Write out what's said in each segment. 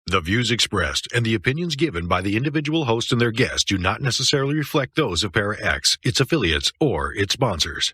The views expressed and the opinions given by the individual host and their guests do not necessarily reflect those of ParaX, its affiliates, or its sponsors.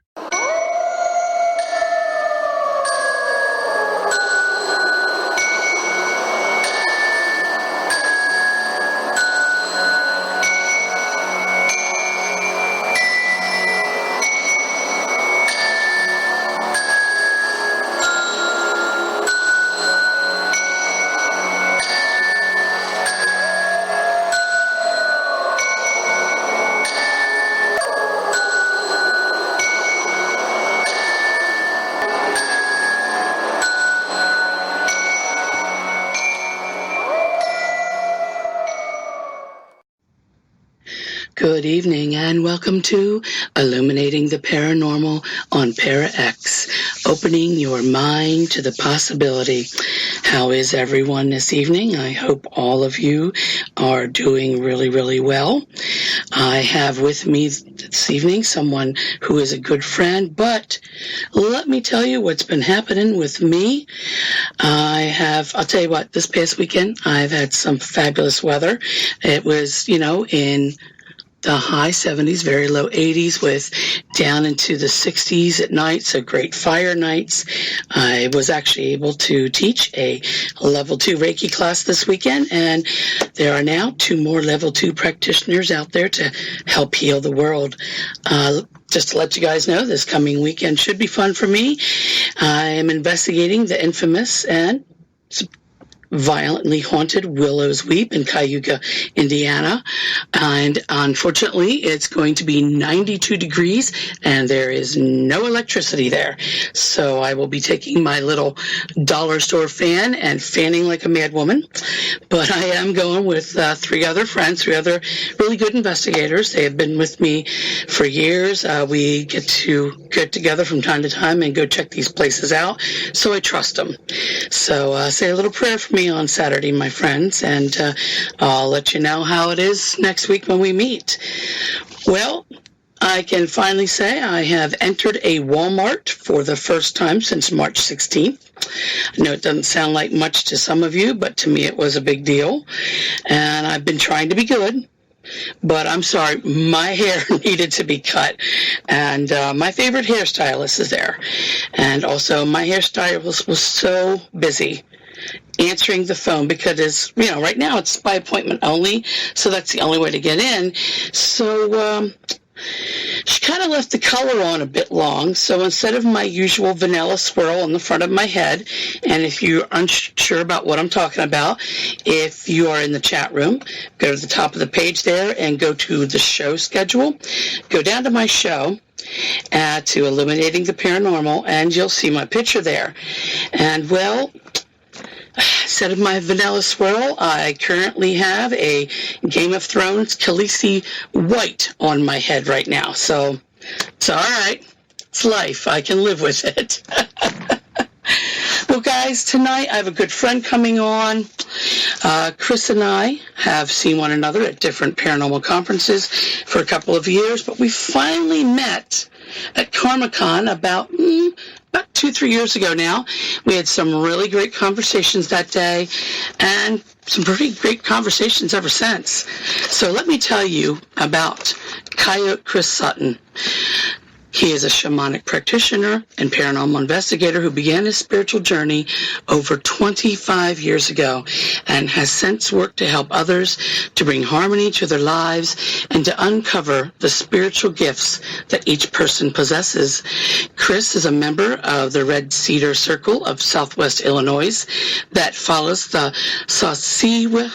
Good evening and welcome to Illuminating the Paranormal on ParaX, opening your mind to the possibility. How is everyone this evening? I hope all of you are doing really, really well. I have with me this evening someone who is a good friend, but let me tell you what's been happening with me. I'll tell you what, this past weekend I've had some fabulous weather. It was, in the high 70s, very low 80s, with down into the 60s at night, so great fire nights. I was actually able to teach a level 2 Reiki class this weekend, and there are now 2 more level 2 practitioners out there to help heal the world. Just to let you guys know, this coming weekend should be fun for me. I am investigating the infamous and violently haunted Willow's Weep in Cayuga, Indiana. And unfortunately, it's going to be 92 degrees and there is no electricity there. So I will be taking my little dollar store fan and fanning like a mad woman. But I am going with 3 other friends, 3 other really good investigators. They have been with me for years. We get to get together from time to time and go check these places out. So I trust them. So say a little prayer for me on Saturday, my friends, and I'll let you know how it is next week when we meet. Well, I can finally say I have entered a Walmart for the first time since March 16th. I know it doesn't sound like much to some of you, but to me it was a big deal. And I've been trying to be good, but I'm sorry, my hair needed to be cut. And my favorite hairstylist is there. And also my hairstylist was so busy answering the phone because it's, right now it's by appointment only, so that's the only way to get in. So she kind of left the color on a bit long, so instead of my usual vanilla swirl on the front of my head, and if you're unsure about what I'm talking about, if you are in the chat room, go to the top of the page there and go to the show schedule, go down to my show, to Illuminating the Paranormal, and you'll see my picture there. And well, instead of my vanilla swirl, I currently have a Game of Thrones Khaleesi white on my head right now. So it's all right. It's life. I can live with it. Well, guys, tonight I have a good friend coming on. Chris and I have seen one another at different paranormal conferences for a couple of years, but we finally met at KarmaCon about 2-3 years ago now. We had some really great conversations that day and some pretty great conversations ever since. So let me tell you about Coyote Chris Sutton. He is a shamanic practitioner and paranormal investigator who began his spiritual journey over 25 years ago and has since worked to help others to bring harmony to their lives and to uncover the spiritual gifts that each person possesses. Chris is a member of the Red Cedar Circle of Southwest Illinois that follows the Sassiwas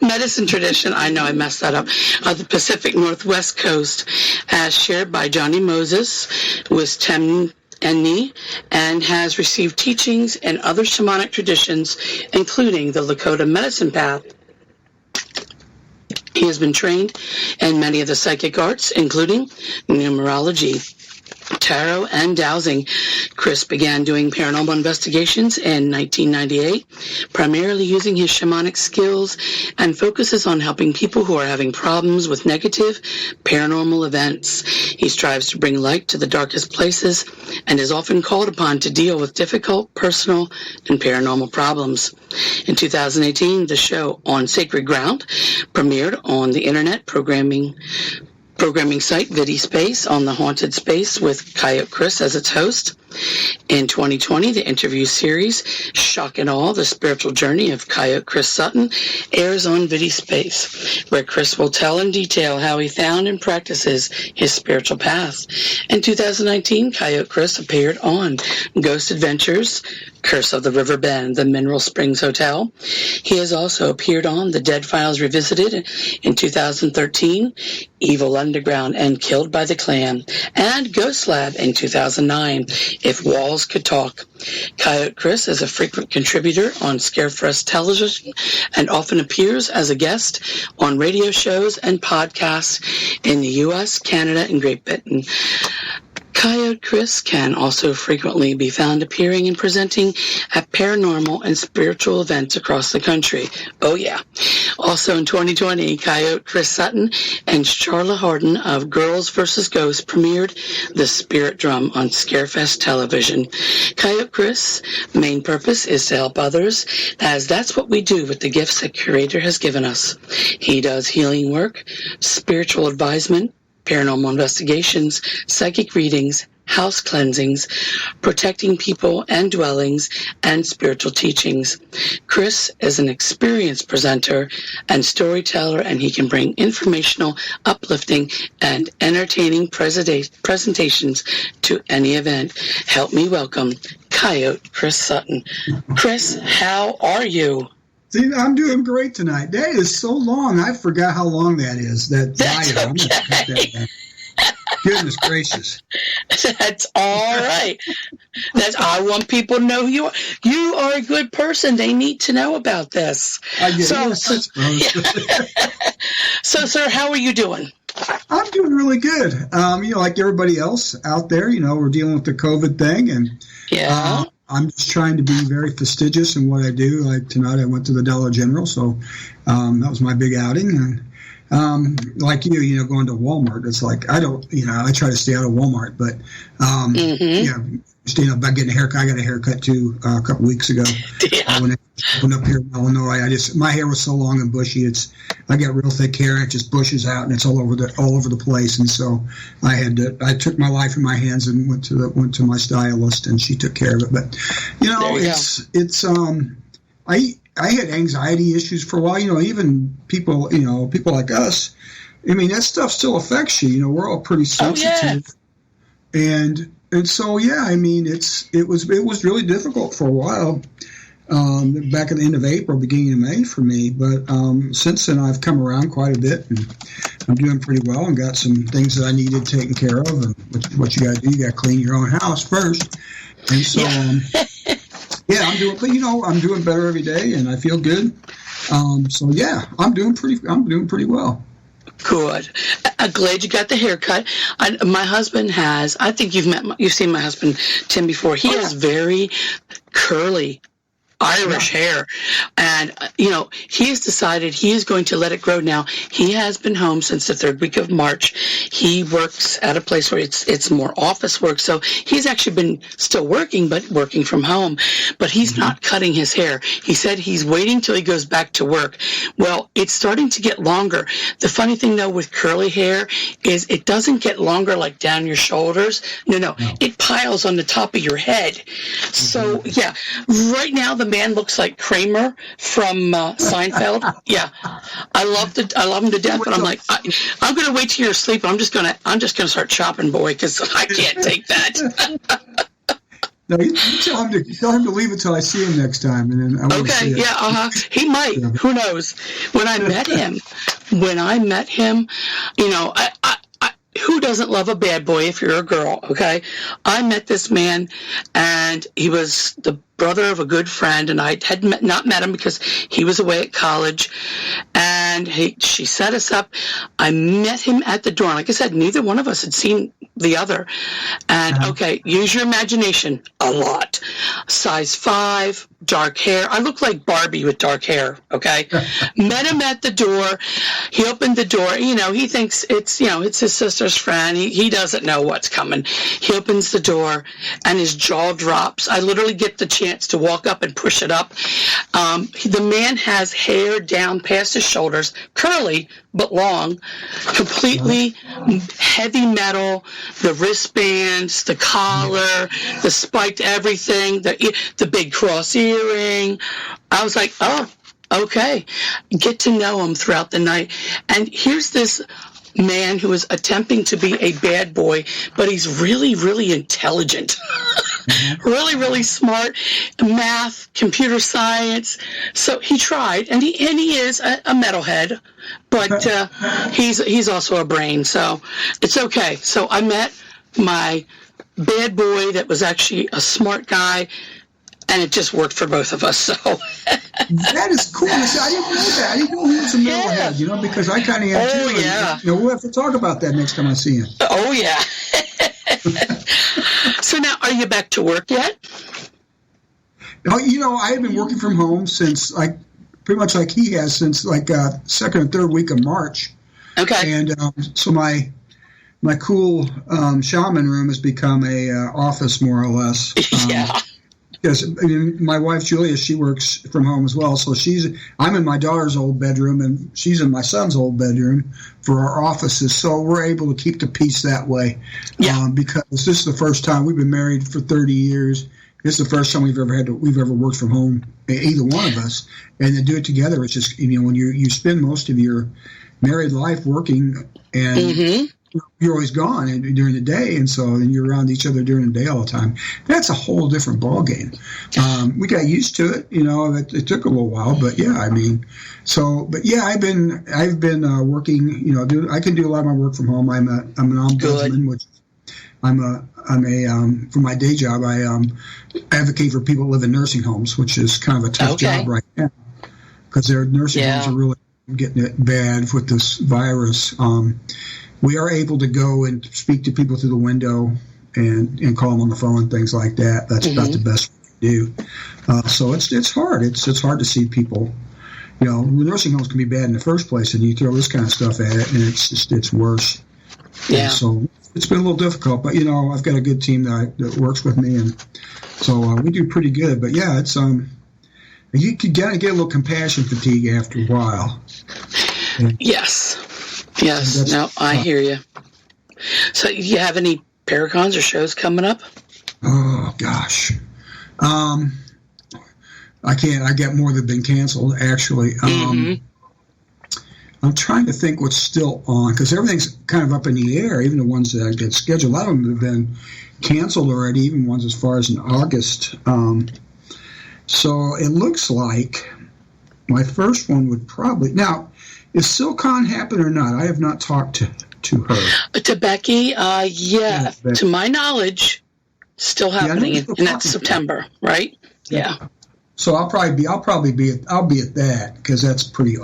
medicine tradition, I know I messed that up, of the Pacific Northwest coast, as shared by Johnny Moses with Tem Enni, and has received teachings in other shamanic traditions, including the Lakota medicine path. He has been trained in many of the psychic arts, including numerology. tarot, and dowsing. Chris began doing paranormal investigations in 1998, primarily using his shamanic skills, and focuses on helping people who are having problems with negative paranormal events. He strives to bring light to the darkest places and is often called upon to deal with difficult personal and paranormal problems. In 2018, the show On Sacred Ground premiered on the internet programming site VidiSpace on the Haunted Space with Coyote Chris as its host. In 2020, the interview series Shock and Awe, The Spiritual Journey of Coyote Chris Sutton airs on VidiSpace, where Chris will tell in detail how he found and practices his spiritual path. In 2019, Coyote Chris appeared on Ghost Adventures, Curse of the River Bend, the Mineral Springs Hotel. He has also appeared on The Dead Files Revisited in 2013, Evil Underground and Killed by the Clan, and Ghost Lab in 2009, If Walls Could Talk. Coyote Chris is a frequent contributor on Scarefest Television and often appears as a guest on radio shows and podcasts in the U.S., Canada, and Great Britain. Coyote Chris can also frequently be found appearing and presenting at paranormal and spiritual events across the country. Oh yeah. Also in 2020, Coyote Chris Sutton and Charla Harden of Girls vs. Ghosts premiered The Spirit Drum on Scarefest Television. Coyote Chris' main purpose is to help others, as that's what we do with the gifts that Curator has given us. He does healing work, spiritual advisement, paranormal investigations, psychic readings, house cleansings, protecting people and dwellings, and spiritual teachings. Chris is an experienced presenter and storyteller, and he can bring informational, uplifting, and entertaining presentations to any event. Help me welcome Coyote Chris Sutton. Chris, how are you? See, I'm doing great tonight. That is so long. I forgot how long that is. That's bio. Okay. Goodness gracious. That's all right. I want people to know you are a good person. They need to know about this. I get it. Yeah. So, sir, how are you doing? I'm doing really good. Like everybody else out there, we're dealing with the COVID thing, and yeah. I'm just trying to be very fastidious in what I do. Like tonight I went to the Dollar General, so that was my big outing. And like going to Walmart, it's like I try to stay out of Walmart, but staying up about getting a haircut. I got a haircut too a couple weeks ago. Yeah. When I went up here in Illinois, my hair was so long and bushy. I got real thick hair and it just bushes out and it's all over the place. And so I took my life in my hands and went to my stylist and she took care of it. But I had anxiety issues for a while. Even people like us. I mean, that stuff still affects you. We're all pretty sensitive. Oh, yeah. And so, I mean, it was really difficult for a while, back at the end of April, beginning of May for me. But since then, I've come around quite a bit, and I'm doing pretty well and got some things that I needed taken care of. And what you got to do, you got to clean your own house first. And so, I'm doing better every day, and I feel good. I'm doing pretty well. Good. I'm glad you got the haircut. My husband has. I think you've seen my husband Tim before. He has very curly Irish hair, and he has decided he is going to let it grow now. He has been home since the third week of March. He works at a place where it's more office work, so he's actually been still working, but working from home. But he's not cutting his hair. He said he's waiting till he goes back to work. Well, it's starting to get longer. The funny thing though with curly hair is it doesn't get longer like down your shoulders. No. It piles on the top of your head. So right now the man looks like Kramer from Seinfeld. Yeah, I love him to death. But I'm like, I'm going to wait till you're asleep. I'm just going to start chopping, boy, because I can't take that. No, you tell him to leave it till I see him next time, and then I want to see it. He might. Yeah. Who knows? When I met him, who doesn't love a bad boy if you're a girl, okay? I met this man, and he was the brother of a good friend, and I had not met him because he was away at college. And and she set us up. I met him at the door. Like I said, neither one of us had seen the other. And okay, use your imagination a lot. Size 5, dark hair. I look like Barbie with dark hair. Okay, met him at the door. He opened the door. He thinks it's his sister's friend. He doesn't know what's coming. He opens the door, and his jaw drops. I literally get the chance to walk up and push it up. The man has hair down past his shoulders, curly but long, completely heavy metal, the wristbands, the collar, the spiked everything, the big cross earring. I was like, oh, okay. Get to know him throughout the night. And here's this man who is attempting to be a bad boy, but he's really, really intelligent. Really, really smart. Math, computer science. So he tried, and he is a metalhead, but he's also a brain, so it's okay. So I met my bad boy that was actually a smart guy, and it just worked for both of us. So that is cool. I didn't know that. I didn't know he was a metalhead, because I kind of am too. Oh, yeah. And, we'll have to talk about that next time I see him. Oh, yeah. So now, are you back to work yet? I have been working from home since, pretty much like he has, since, second or third week of March. Okay. And so my cool shaman room has become a office, more or less. Yeah. Because my wife Julia, she works from home as well. So I'm in my daughter's old bedroom, and she's in my son's old bedroom for our offices. So we're able to keep the peace that way. Yeah. Because this is the first time we've been married for 30 years. This is the first time we've ever worked from home, either one of us, and to do it together. It's just when you spend most of your married life working and. You're always gone during the day, and you're around each other during the day all the time. That's a whole different ballgame. We got used to it, It took a little while, but yeah, I've been working. I can do a lot of my work from home. I'm an ombudsman, which for my day job, I advocate for people who live in nursing homes, which is kind of a tough job right now because their nursing homes are really getting it bad with this virus. We are able to go and speak to people through the window and call them on the phone and things like that. That's about the best we do. So it's hard. It's hard to see people. Nursing homes can be bad in the first place, and you throw this kind of stuff at it, and it's worse. Yeah. And so it's been a little difficult, but I've got a good team that works with me, and so we do pretty good. But yeah, it's you can get a little compassion fatigue after a while. Yes. Yes, no, I hear you. So, do you have any Paracons or shows coming up? Oh, gosh. I can't. I got more that have been canceled, actually. I'm trying to think what's still on, because everything's kind of up in the air, even the ones that I get scheduled. A lot of them have been canceled already, even ones as far as in August. So, it looks like my first one would probably... Now, is SilCon happen or not? I have not talked to her. To Becky, yeah. To my knowledge, still happening, and that's September, right? Yeah. So I'll probably be at that because that's pretty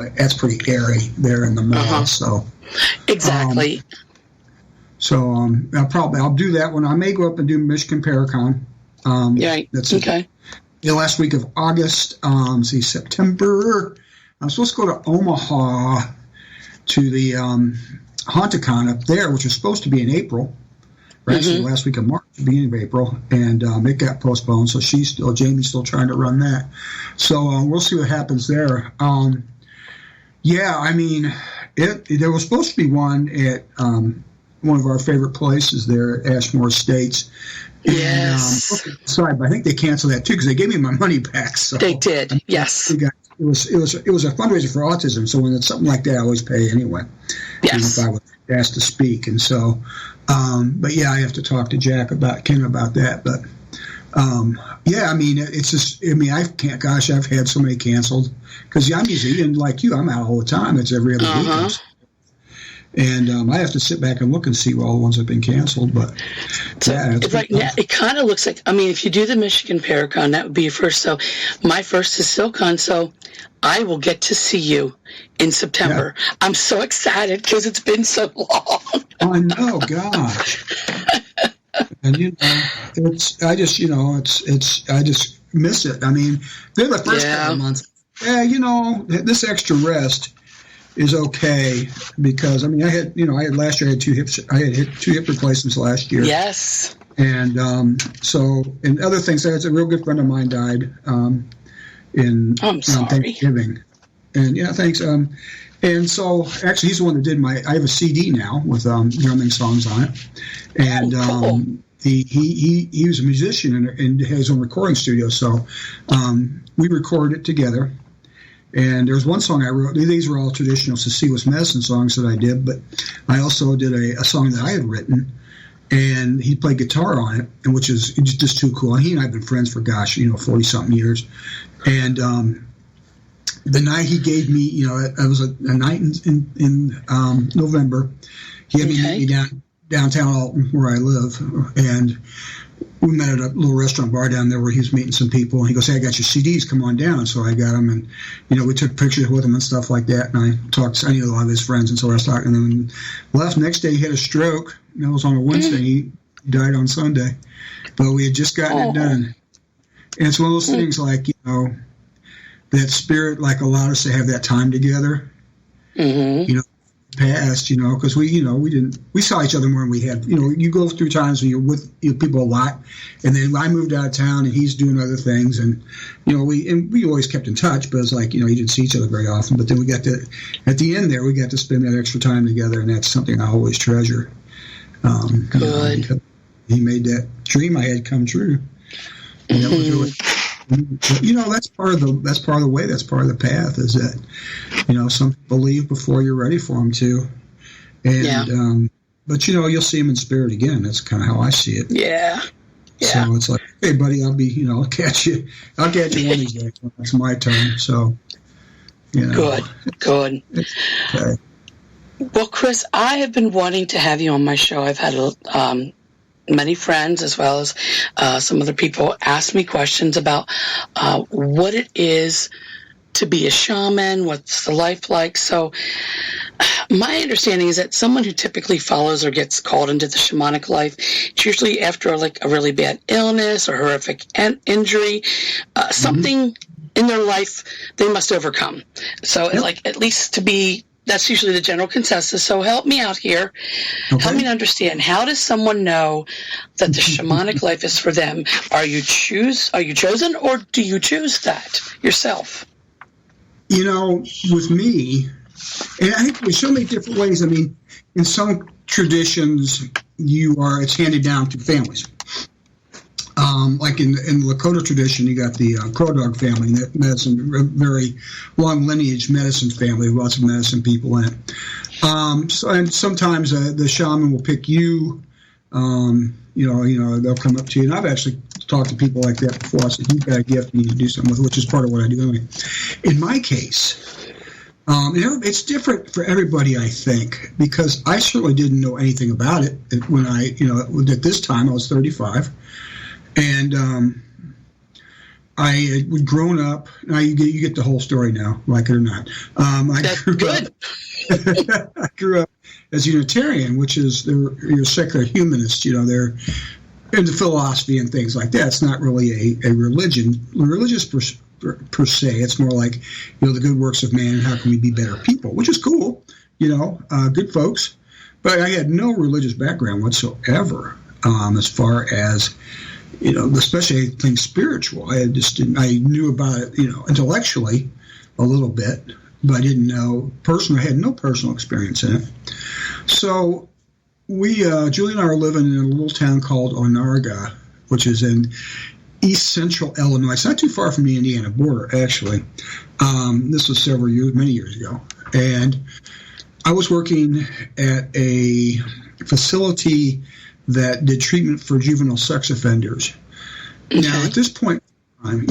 airy there in the mall. So exactly. I'll do that one. I may go up and do Michigan Paracon. Right. That's okay. The last week of August. September. I'm supposed to go to Omaha to the HauntedCon up there, which was supposed to be in April, right? So the last week of March, beginning of April, and it got postponed. So Jamie's still trying to run that. So we'll see what happens there. There was supposed to be one at one of our favorite places there at Ashmore Estates. Yes. Sorry, but I think they canceled that too because they gave me my money back. So they did. Yes. It was a fundraiser for autism, so when it's something like that, I always pay anyway. Yes. If I was asked to speak, and so, but yeah, I have to talk to Kim about that. But it's just, I can't. Gosh, I've had so many canceled because I'm usually, and like you, I'm out all the time. It's every other weekend. And I have to sit back and look and see all the ones that have been canceled. But right now, it kind of looks like, if you do the Michigan Paracon, that would be your first. So my first is SilkCon, so I will get to see you in September. Yeah. I'm so excited because it's been so long. I know, gosh. And I just miss it. They're the first couple of months. This extra rest is okay because I had last year I had two hip replacements last year. Yes. And and other things. A real good friend of mine died in Thanksgiving. And thanks. And so actually he's the one that did I have a CD now with drumming songs on it. And cool. He was a musician and had his own recording studio. So we recorded it together. And there's one song I wrote. These were all traditional Cecilia medicine songs that I did, but I also did a song that I had written, and he played guitar on it, and which is just too cool. And he and I have been friends for 40-something years. And the night he gave me, it was a night in November. He had me meet me downtown Alton, where I live, and we met at a little restaurant bar down there where he was meeting some people. And he goes, "Hey, I got your CDs. Come on down." So I got them, and we took pictures with him and stuff like that. And I knew a lot of his friends, and so I was talking to him. And left next day, he had a stroke. That was on a Wednesday. He died on Sunday, but we had just gotten it done. And it's one of those things like that spirit allowed us to have that time together. Mm-hmm. Past, because we saw each other more than we had. You go through times when you're with people a lot, and then I moved out of town, and he's doing other things, and we always kept in touch, but it's like you didn't see each other very often. But then we got to at the end there, we got to spend that extra time together, and that's something I always treasure. Good. He made that dream I had come true, and that was really. That's part of the way. That's part of the path. Is that some people leave before you're ready for them to, and but you'll see them in spirit again. That's kind of how I see it. Yeah. So it's like, hey, buddy, I'll catch you. I'll catch you one of these days when it's my turn. So, Good. Okay. Well, Chris, I have been wanting to have you on my show. I've had many friends as well as some other people ask me questions about what it is to be a shaman, what's the life like. So my understanding is that someone who typically follows or gets called into the shamanic life, it's usually after a really bad illness or horrific injury, something in their life they must overcome. So at least to be, that's usually the general consensus. So help me out here. Okay. Help me to understand, how does someone know that the shamanic life is for them? Are you chosen, or do you choose that yourself? With me, and I think there's so many different ways. In some traditions, it's handed down to families. Like in the Lakota tradition, you got the Crow Dog family, that medicine, very long lineage medicine family, lots of medicine people in it. And sometimes the shaman will pick you. They'll come up to you, and I've actually talked to people like that before. I said, "You've got a gift, you need to do something with it," which is part of what I do anyway. In my case, it's different for everybody, I think, because I certainly didn't know anything about it when at this time I was 35. And I had grown up. Now you get the whole story now, like it or not. That's good. I grew up as a Unitarian, which is you're secular humanist. They're into philosophy and things like that. It's not really a religious per se. It's more like the good works of man and how can we be better people, which is cool. Good folks. But I had no religious background whatsoever as far as. Especially things spiritual. I knew about it, intellectually a little bit, but I didn't know personally. I had no personal experience in it. So Julie and I are living in a little town called Onarga, which is in east central Illinois. It's not too far from the Indiana border, actually. This was many years ago. And I was working at a facility that did treatment for juvenile sex offenders. Okay. Now, at this point in time,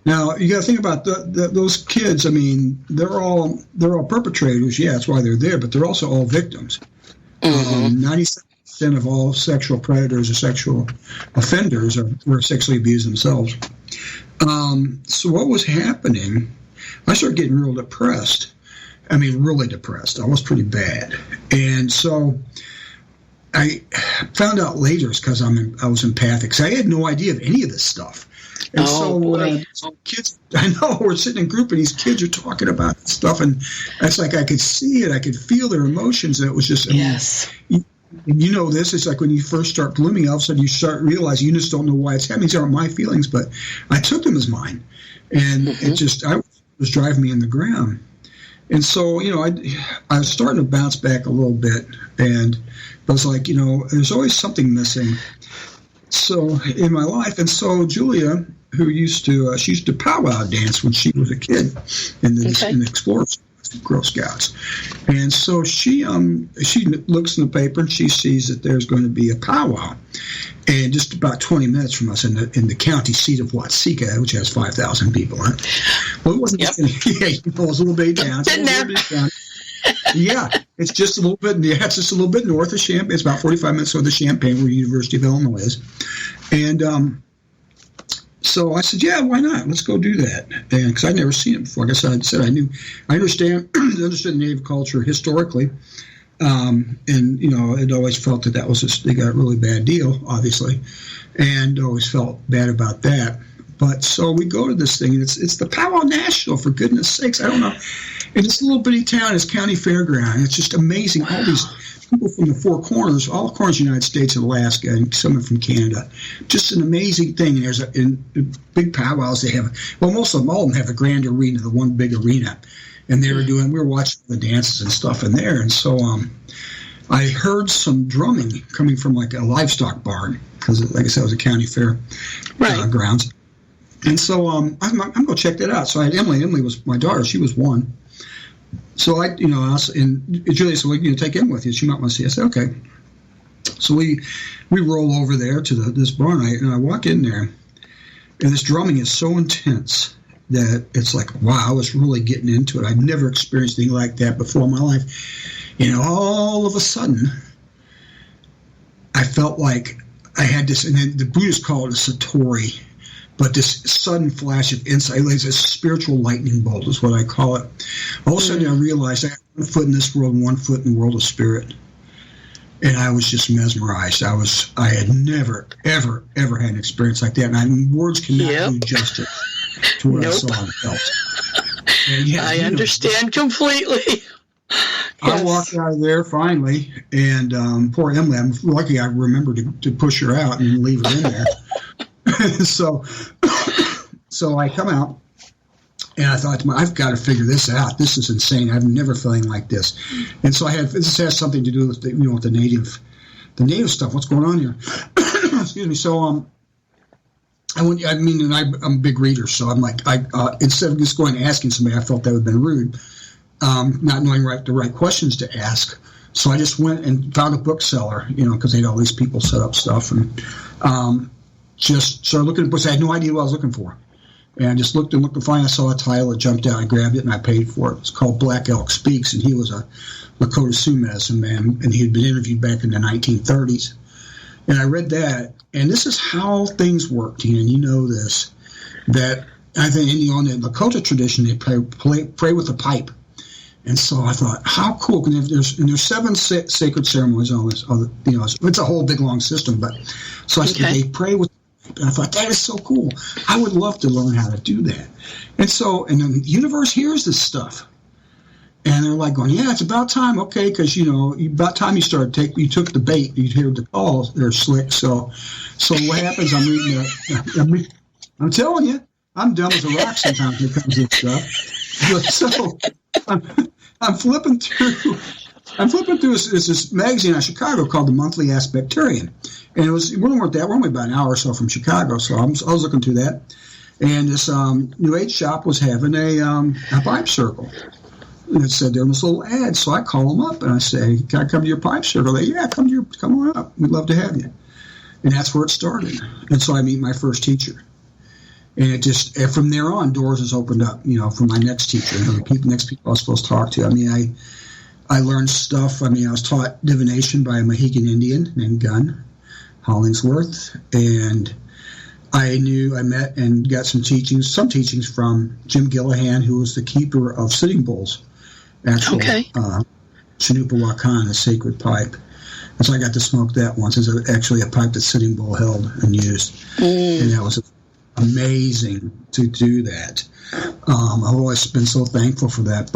Now you got to think about those kids. I mean, they're all perpetrators. Yeah, that's why they're there, but they're also all victims. 97% of all sexual predators or sexual offenders were sexually abused themselves. So what was happening? I started getting real depressed. I mean, really depressed. I was pretty bad, and so I found out later it's because I was empathic. So I had no idea of any of this stuff. And kids, I know, we're sitting in group and these kids are talking about this stuff, and it's like I could see it, I could feel their emotions, and it was just, yes. You know this, it's like when you first start blooming, all of a sudden you start realizing you just don't know why it's happening. These aren't my feelings, but I took them as mine. And it was driving me in the ground. And so, I was starting to bounce back a little bit, and I was like, there's always something missing. So in my life, and so Julia, who used to powwow dance when she was a kid in the Explorers, Girl Scouts, and so she looks in the paper and she sees that there's going to be a powwow, and just about 20 minutes from us in the county seat of Watsika, which has 5,000 people in it. Well, it wasn't. Yep. It was a little bitty town. Yeah, it's just a little bit. Yeah, it's just a little bit north of Champaign. It's about 45 minutes north of Champaign, where the University of Illinois is. And so I said, yeah, why not? Let's go do that. And because I'd never seen it before. Like I said, I understood the Native culture historically, and I'd always felt that was they got a really bad deal, obviously, and always felt bad about that. But so we go to this thing, and it's the Powwow National, for goodness sakes. I don't know. In this little bitty town, it's county fairground. It's just amazing. All these people from the four corners, all the corners of the United States and Alaska, and some from Canada. Just an amazing thing. And there's in big powwows, they have, well, all of them have a grand arena, the one big arena. And we were watching the dances and stuff in there. And so I heard some drumming coming from like a livestock barn, because, like I said, it was a county fair grounds. And so I'm going to check that out. So I had Emily. Emily was my daughter. She was one. So and Julia said, well, take Em with you. She might want to see. I said, okay. So we roll over there to this barn, and I walk in there, and this drumming is so intense that it's like, wow, I was really getting into it. I've never experienced anything like that before in my life. All of a sudden, I felt like I had this, and then the Buddhists call it a satori, but this sudden flash of insight, like a spiritual lightning bolt is what I call it. All of a sudden I realized I had one foot in this world and one foot in the world of spirit. And I was just mesmerized. I had never, ever, ever had an experience like that. And words cannot do justice to what I saw and felt. And I understand completely. I walked out of there finally, and poor Emily, I'm lucky I remembered to push her out and leave her in there. So I come out, and I thought to myself, I've got to figure this out. This is insane. I've never felt like this. And so this has something to do with with the native stuff. What's going on here? Excuse me. So I'm a big reader, so I'm like, instead of just going and asking somebody, I felt that would have been rude, not knowing the right questions to ask. So I just went and found a bookseller, because they had all these people set up stuff, and just started looking at books. I had no idea what I was looking for. And I just looked and finally I saw a title, it jumped out, I grabbed it, and I paid for it. It's called Black Elk Speaks, and he was a Lakota Sioux medicine man, and he had been interviewed back in the 1930s. And I read that, and this is how things work, Tina, and you know this, that I think in the Lakota tradition, they pray with a pipe. And so I thought, how cool! And there's 7 sacred ceremonies on this. It's a whole big long system. But so I said, they pray with. And I thought, that is so cool. I would love to learn how to do that. And so, and the universe hears this stuff. And they're like going, yeah, it's about time. Okay, because, about time you took the bait. You hear the calls. They're slick. So what happens, I'm reading that. I'm telling you, I'm dumb as a rock sometimes when it comes to this stuff. But so I'm flipping through this magazine out of Chicago called The Monthly Aspectarian. And we weren't about an hour or so from Chicago, so I was looking through that. And this New Age shop was having a pipe circle. And it said there in this little ad, so I call them up and I say, can I come to your pipe circle? They, yeah, come on up. We'd love to have you. And that's where it started. And so I meet my first teacher. And it just, and from there on, doors has opened up, for my next teacher, the next people I was supposed to talk to. I mean, I learned stuff. I mean, I was taught divination by a Mohegan Indian named Gunn Hollingsworth. And I met and got some teachings from Jim Gillihan, who was the keeper of Sitting Bull's actual Chanupa Wakan, a sacred pipe. And so I got to smoke that once. It's actually a pipe that Sitting Bull held and used. And that was amazing to do that. I've always been so thankful for that.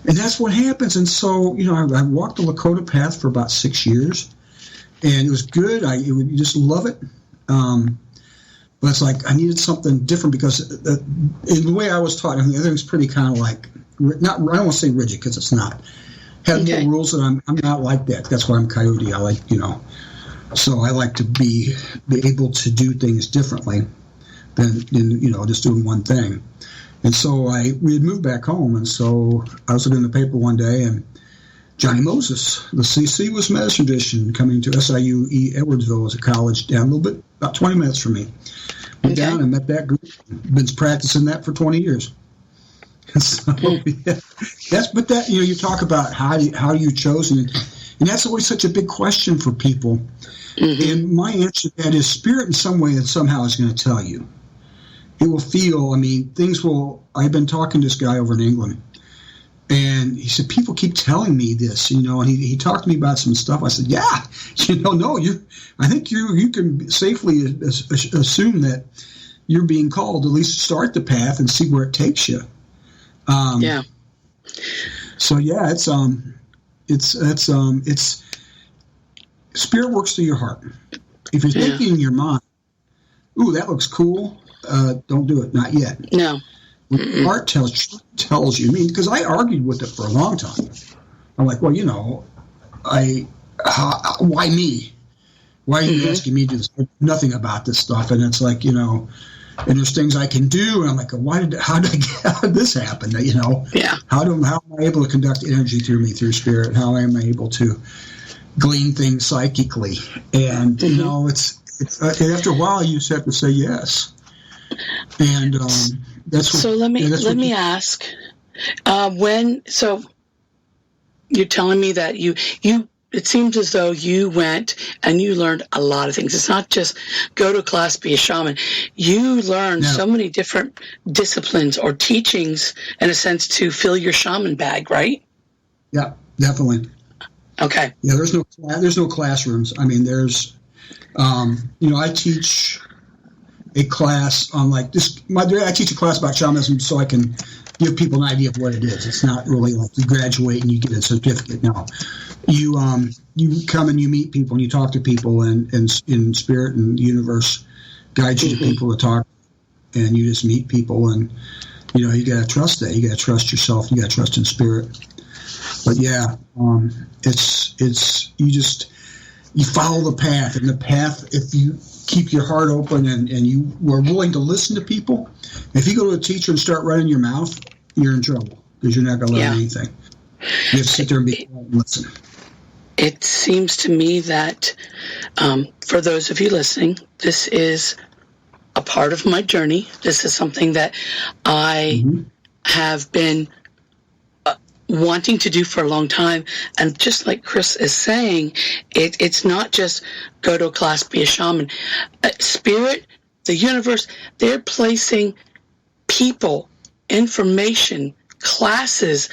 And that's what happens. And so, I walked the Lakota path for about 6 years, and it was good. You just love it. But it's like I needed something different because in the way I was taught, everything's pretty kind of like, I don't want to say rigid because it's not. Have more rules, and I'm not like that. That's why I'm Coyote. I like, so I like to be able to do things differently than just doing one thing. And so we had moved back home, and so I was looking in the paper one day, and Johnny Moses, the CC was medicine edition, coming to SIU Edwardsville as a college down a little bit, about 20 minutes from me. Went down and met that group. Been practicing that for 20 years. And so, you talk about how you chose, and that's always such a big question for people. And my answer to that is spirit in some way and somehow is going to tell you. It will feel, things will, I've been talking to this guy over in England, and he said, people keep telling me this, and he talked to me about some stuff. I said, yeah, no, I think you can safely assume that you're being called to at least start the path and see where it takes you. So yeah, it's spirit works through your heart. If you're thinking in your mind, ooh, that looks cool, don't do it, not yet. No. What your heart tells you. Because I argued with it for a long time. I'm like, well, why me? Why are you asking me to do this? I know nothing about this stuff. And it's like, and there's things I can do. And I'm like, how did this happen? How am I able to conduct energy through me through spirit? How am I able to glean things psychically? And, it's after a while, you just have to say yes. And that's what, so let me ask, so you're telling me that you it seems as though you went and you learned a lot of things. It's not just go to class, be a shaman. You learned so many different disciplines or teachings, in a sense, to fill your shaman bag, right? Yeah, definitely. Okay. Yeah, there's no classrooms. There's, I teach a class on like this. I teach a class about shamanism so I can give people an idea of what it is. It's not really like you graduate and you get a certificate. No, you come and you meet people and you talk to people, and in spirit and the universe guides you to people to talk, and you just meet people, and you got to trust that. You got to trust yourself. You got to trust in spirit. But yeah, you follow the path, and the path, if you keep your heart open and you are willing to listen to people. If you go to a teacher and start running your mouth, you're in trouble because you're not going to learn anything. You have to sit there and be quiet and listen. It seems to me that for those of you listening, this is a part of my journey. This is something that I have been wanting to do for a long time. And just like Chris is saying, it's not just go to a class, be a shaman. Spirit, the universe, they're placing people, information, classes,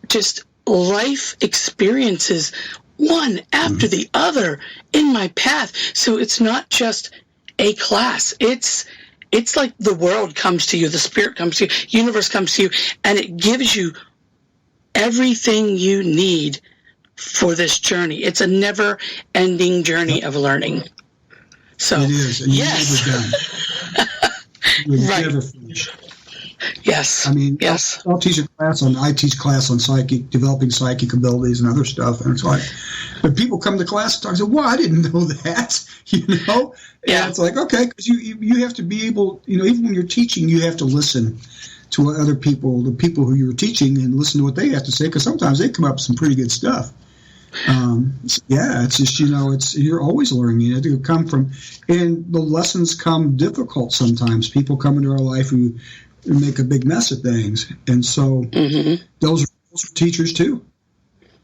just life experiences, one after the other in my path. So it's not just a class. It's like the world comes to you, the spirit comes to you, universe comes to you, and it gives you everything you need for this journey. It's a never-ending journey of learning. So it is, and yes. You're never done. You're Right. never finished. Yes. Yes. I teach class on developing psychic abilities and other stuff, and it's like, when people come to class and talk, I say, "Well, I didn't know that," And it's like, okay, because you have to be able, even when you're teaching, you have to listen to what other people, the people who you're teaching, and listen to what they have to say, because sometimes they come up with some pretty good stuff. Yeah, it's just, you're always learning. It come from, and the lessons come difficult sometimes. People come into our life who make a big mess of things, and so those are teachers too.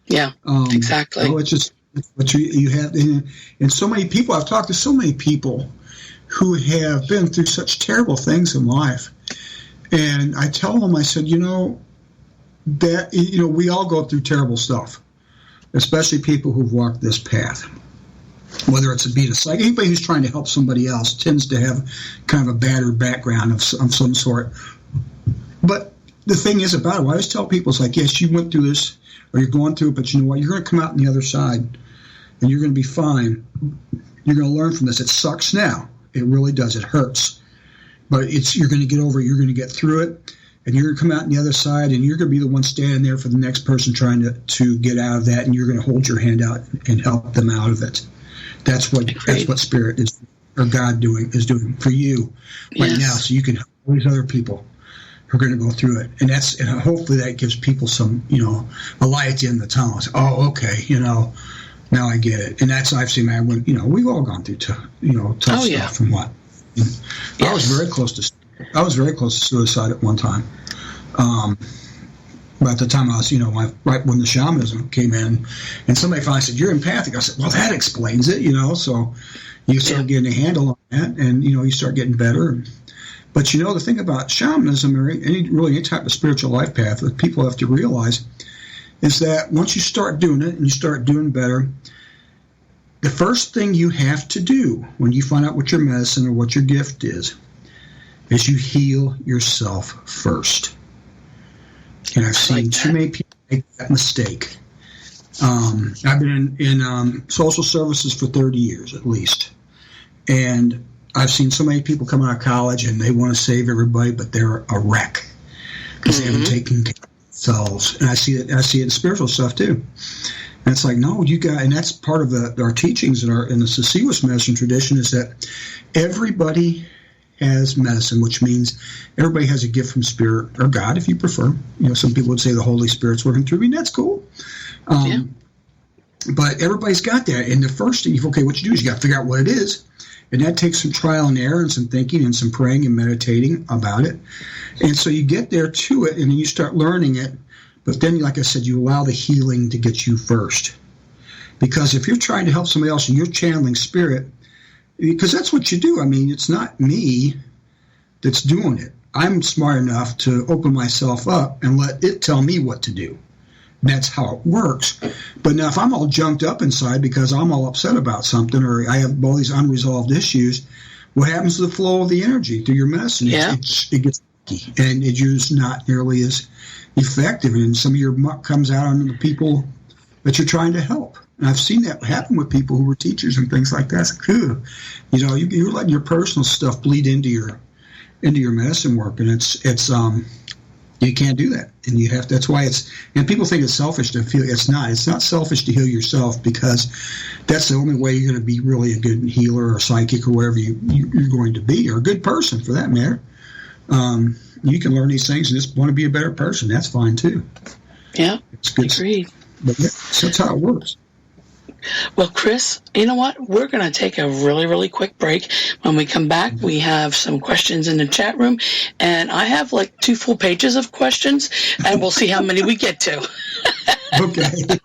Yeah, exactly. It's just what you have, and so many people. I've talked to so many people who have been through such terrible things in life, and I tell them, I said, that we all go through terrible stuff. Especially people who've walked this path, whether it's being a psychic, anybody who's trying to help somebody else tends to have kind of a battered background of some sort. But the thing is about it, what I always tell people is like, yes, you went through this, or you're going through it, but you know what? You're going to come out on the other side, and you're going to be fine. You're going to learn from this. It sucks now. It really does. It hurts. But you're going to get over it. You're going to get through it. And you're going to come out on the other side, and you're going to be the one standing there for the next person trying to get out of that, and you're going to hold your hand out and help them out of it. That's what Spirit is, or God is doing for you right now, so you can help all these other people who are going to go through it. And hopefully that gives people some, a light at the end of the tunnel. It's, oh, okay, now I get it. And I've seen that when, we've all gone through tough stuff and what. I was very close to suicide at one time. But at the time I was, right when the shamanism came in, and somebody finally said, "You're empathic." I said, "Well, that explains it," So you start getting a handle on that, and you start getting better. But the thing about shamanism or any type of spiritual life path that people have to realize is that once you start doing it and you start doing better, the first thing you have to do when you find out what your medicine or what your gift is you heal yourself first. And I've seen too many people make that mistake. I've been in social services for 30 years at least. And I've seen so many people come out of college and they want to save everybody, but they're a wreck because they haven't taken care of themselves. And I see it in spiritual stuff too. And it's like, no, and that's part of our teachings in the Sasiwas medicine tradition is that everybody has medicine, which means everybody has a gift from Spirit or God, if you prefer. Some people would say the Holy Spirit's working through me, and that's cool. But everybody's got that. And the first thing, what you do is you got to figure out what it is. And that takes some trial and error and some thinking and some praying and meditating about it. And so you get there to it, and then you start learning it. But then, like I said, you allow the healing to get you first. Because if you're trying to help somebody else and you're channeling Spirit, because that's what you do. I mean, it's not me that's doing it. I'm smart enough to open myself up and let it tell me what to do. That's how it works. But now if I'm all junked up inside because I'm all upset about something or I have all these unresolved issues, what happens to the flow of the energy through your medicine? It gets sticky, and it's just not nearly as effective. And some of your muck comes out on the people that you're trying to help. And I've seen that happen with people who were teachers and things like that. It's like, you're letting your personal stuff bleed into your medicine work, and it's you can't do that, and you have. That's why and people think it's selfish to feel. It's not. It's not selfish to heal yourself because that's the only way you're going to be really a good healer or psychic or whatever you're going to be, or a good person for that matter. You can learn these things and just want to be a better person. That's fine too. Yeah, it's good. Agreed. But that's how it works. Well, Chris, you know what? We're going to take a really, really quick break. When we come back, we have some questions in the chat room, and I have like 2 full pages of questions, and we'll see how many we get to. Okay.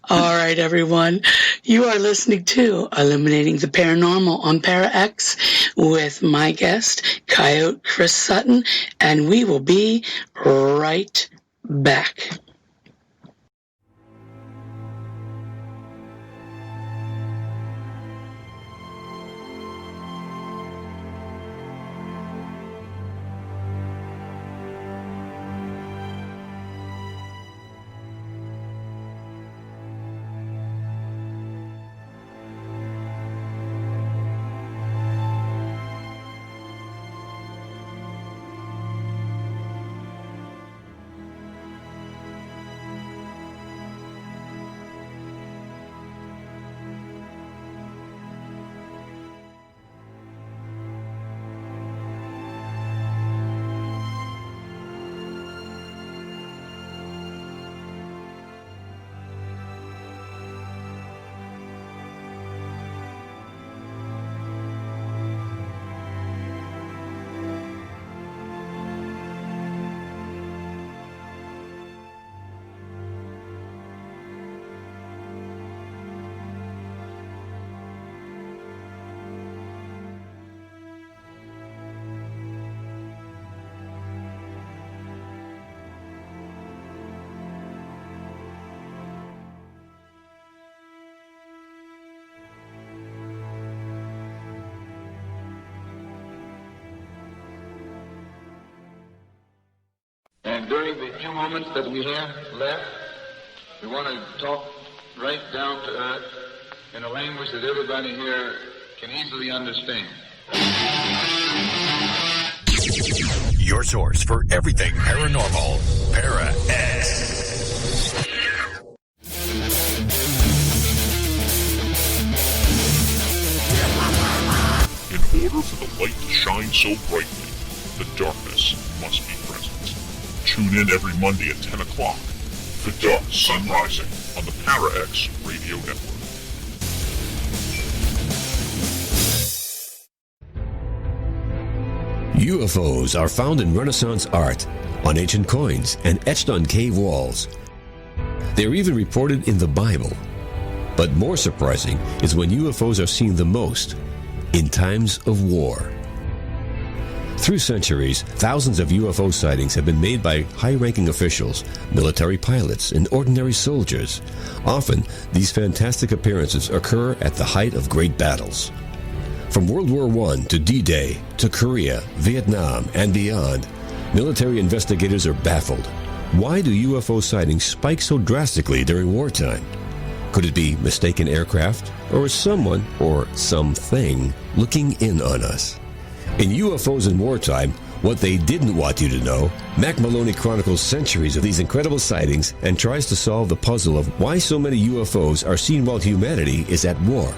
All right, everyone. You are listening to Illuminating the Paranormal on Para X with my guest, Coyote Chris Sutton, and we will be right back. And during the few moments that we have left, we want to talk right down to earth in a language that everybody here can easily understand. Your source for everything paranormal, Para-X. In order for the light to shine so brightly, the darkness must be present. Tune in every Monday at 10 o'clock. The Dark Sun Rising on the Para-X Radio Network. UFOs are found in Renaissance art, on ancient coins, and etched on cave walls. They are even reported in the Bible. But more surprising is when UFOs are seen the most, in times of war. Through centuries, thousands of UFO sightings have been made by high-ranking officials, military pilots, and ordinary soldiers. Often, these fantastic appearances occur at the height of great battles. From World War I to D-Day, to Korea, Vietnam, and beyond, military investigators are baffled. Why do UFO sightings spike so drastically during wartime? Could it be mistaken aircraft, or is someone, or something, looking in on us? In UFOs in Wartime, What They Didn't Want You to Know, Mac Maloney chronicles centuries of these incredible sightings and tries to solve the puzzle of why so many UFOs are seen while humanity is at war.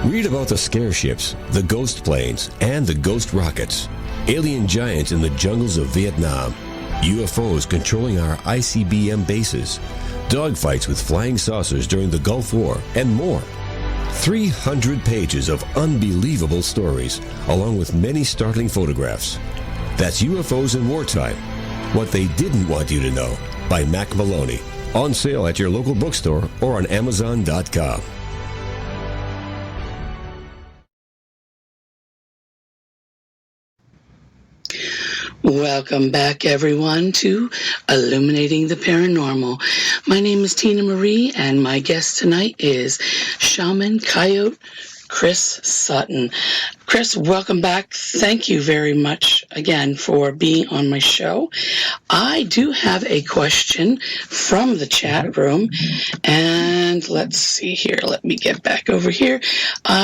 Read about the scare ships, the ghost planes, and the ghost rockets, alien giants in the jungles of Vietnam, UFOs controlling our ICBM bases, dogfights with flying saucers during the Gulf War, and more. 300 pages of unbelievable stories, along with many startling photographs. That's UFOs in Wartime, What They Didn't Want You to Know, by Mac Maloney. On sale at your local bookstore or on Amazon.com. Welcome back, everyone, to Illuminating the Paranormal. My name is Tina Marie, and my guest tonight is Shaman Coyote Chris Sutton. Chris, welcome back. Thank you very much again for being on my show. I do have a question from the chat room, and let's see here. Let me get back over here.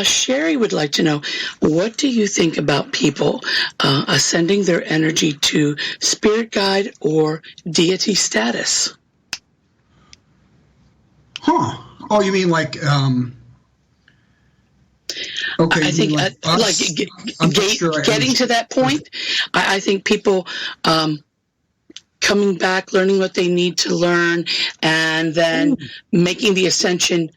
Sherry would like to know, what do you think about people ascending their energy to spirit guide or deity status? Huh. Oh, you mean like... Okay, I think getting to that point, I think people coming back, learning what they need to learn, and then making the ascension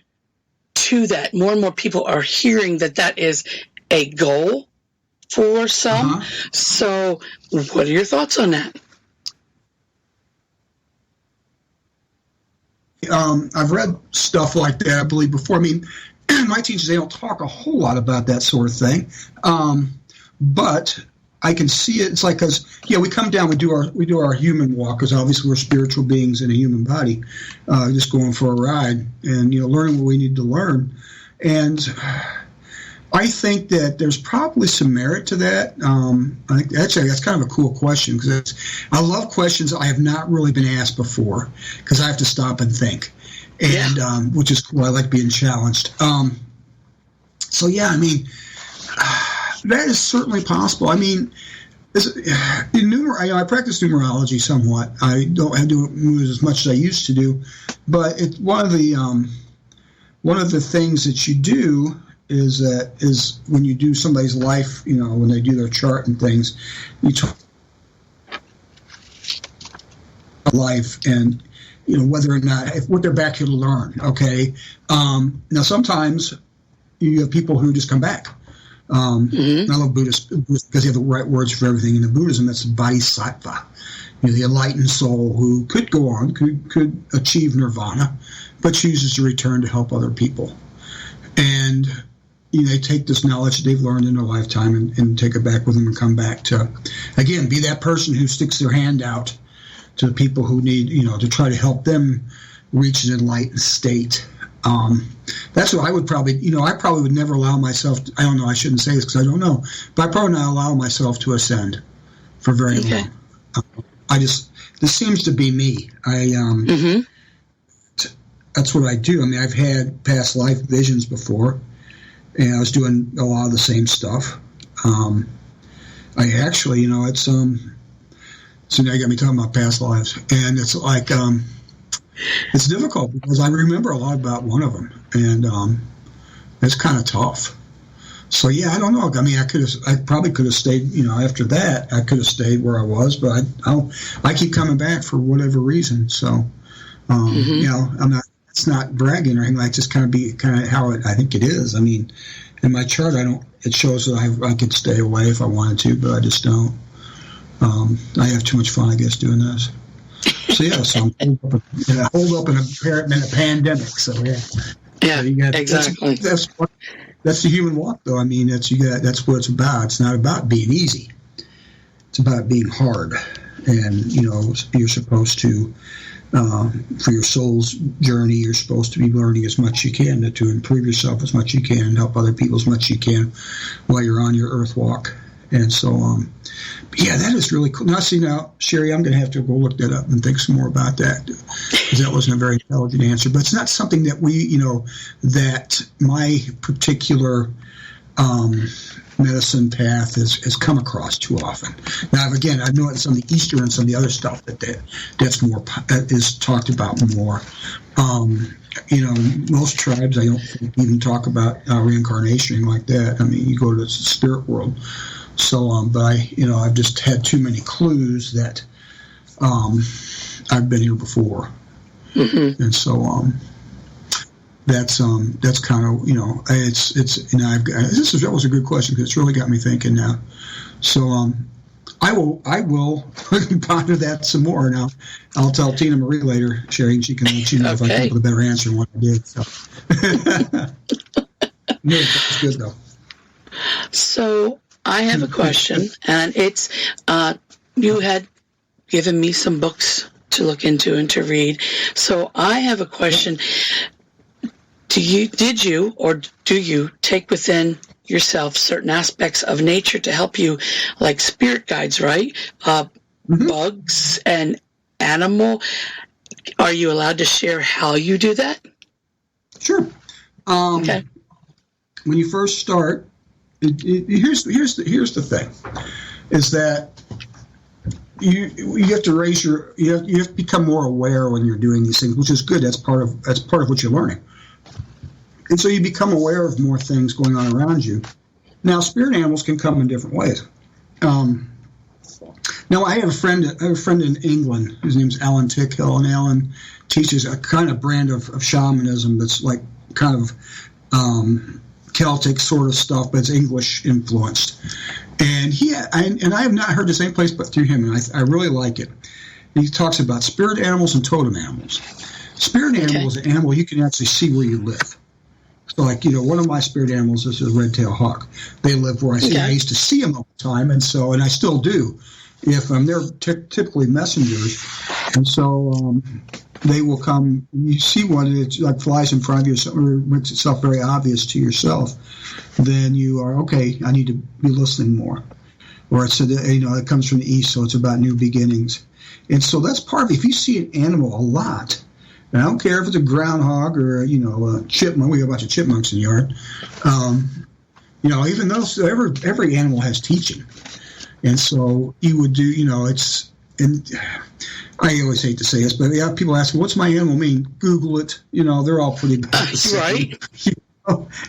to that. More and more people are hearing that that is a goal for some. So what are your thoughts on that? I've read stuff like that, I believe, before. I mean, my teachers, they don't talk a whole lot about that sort of thing, but I can see it. It's like, because we come down, we do our human walk, because obviously we're spiritual beings in a human body, just going for a ride and learning what we need to learn. And I think that there's probably some merit to that. I think actually that's kind of a cool question, because I love questions I have not really been asked before, because I have to stop and think. And which is cool. I like being challenged. So yeah, I mean, that is certainly possible. I mean, I practice numerology somewhat. I don't do it as much as I used to do, but it's one of the things that you do is when you do somebody's life, when they do their chart and things, you talk life and whether or not, what they're back here to learn, okay? Now, sometimes you have people who just come back. I love Buddhists because they have the right words for everything. In Buddhism, that's bodhisattva, the enlightened soul who could go on, could achieve nirvana, but chooses to return to help other people. And they take this knowledge that they've learned in their lifetime and take it back with them and come back to, again, be that person who sticks their hand out to the people who need, to try to help them reach an enlightened state. That's what I would probably, I probably would never allow myself, I don't know, I shouldn't say this because I don't know, but I probably not allow myself to ascend for very long. this seems to be me. That's what I do. I mean, I've had past life visions before, and I was doing a lot of the same stuff. I actually, it's so now you got me talking about past lives, and it's like it's difficult because I remember a lot about one of them, and it's kind of tough. So yeah, I don't know. I mean, I probably could have stayed. After that, I could have stayed where I was, but I keep coming back for whatever reason. So I'm not. It's not bragging or anything. Like just kind of how I think it is. I mean, in my chart, it shows that I could stay away if I wanted to, but I just don't. I have too much fun, I guess, doing this. So yeah, so I'm holed up in a pandemic. So yeah, yeah, exactly. That's the human walk, though. I mean, that's what it's about. It's not about being easy. It's about being hard, and you're supposed to. For your soul's journey, you're supposed to be learning as much as you can to improve yourself as much as you can and help other people as much as you can while you're on your earth walk. And so, yeah, that is really cool. Now, Sherry, I'm going to have to go look that up and think some more about that because that wasn't a very intelligent answer. But it's not something that that my particular medicine path has come across too often. Now, again, I know it's on the Eastern and some of the other stuff that's more is talked about more. Most tribes I don't think even talk about reincarnation like that. I mean, you go to the spirit world. So, but I've just had too many clues that I've been here before, and so that's kind of that was a good question because it's really got me thinking now. So I will ponder that some more. Now I'll tell Tina Marie later, Sherry, and she can let you know if I come up with a better answer than what I did. So no, that's good though. So I have a question, and it's you had given me some books to look into and to read. So I have a question. Did you or do you take within yourself certain aspects of nature to help you, like spirit guides, right? Bugs and animal. Are you allowed to share how you do that? Sure. Okay. When you first start, here's the thing, is that you have to you have to become more aware when you're doing these things, which is good. That's part of what you're learning. And so you become aware of more things going on around you. Now, spirit animals can come in different ways. Now, I have a friend in England. His name's Alan Tickhill, and Alan teaches a kind of brand of shamanism that's like kind of Celtic sort of stuff, but it's English influenced. And I have not heard the same place but through him, and I really like it. And he talks about spirit animals and totem animals. Spirit animal is an animal you can actually see where you live. So, like, one of my spirit animals is a red-tailed hawk. They live where I see. I used to see them all the time, and I still do. If they're typically messengers, and so they will come. You see one, and it like flies in front of you, or something makes itself very obvious to yourself. Then you are okay. I need to be listening more. Or it's it comes from the east, so it's about new beginnings, and so that's part of it. If you see an animal a lot. And I don't care if it's a groundhog or a chipmunk. We got a bunch of chipmunks in the yard. Even though every animal has teaching, and so you would do. And I always hate to say this, but yeah, people ask, "What's my animal mean?" Google it. They're all pretty bad. Right.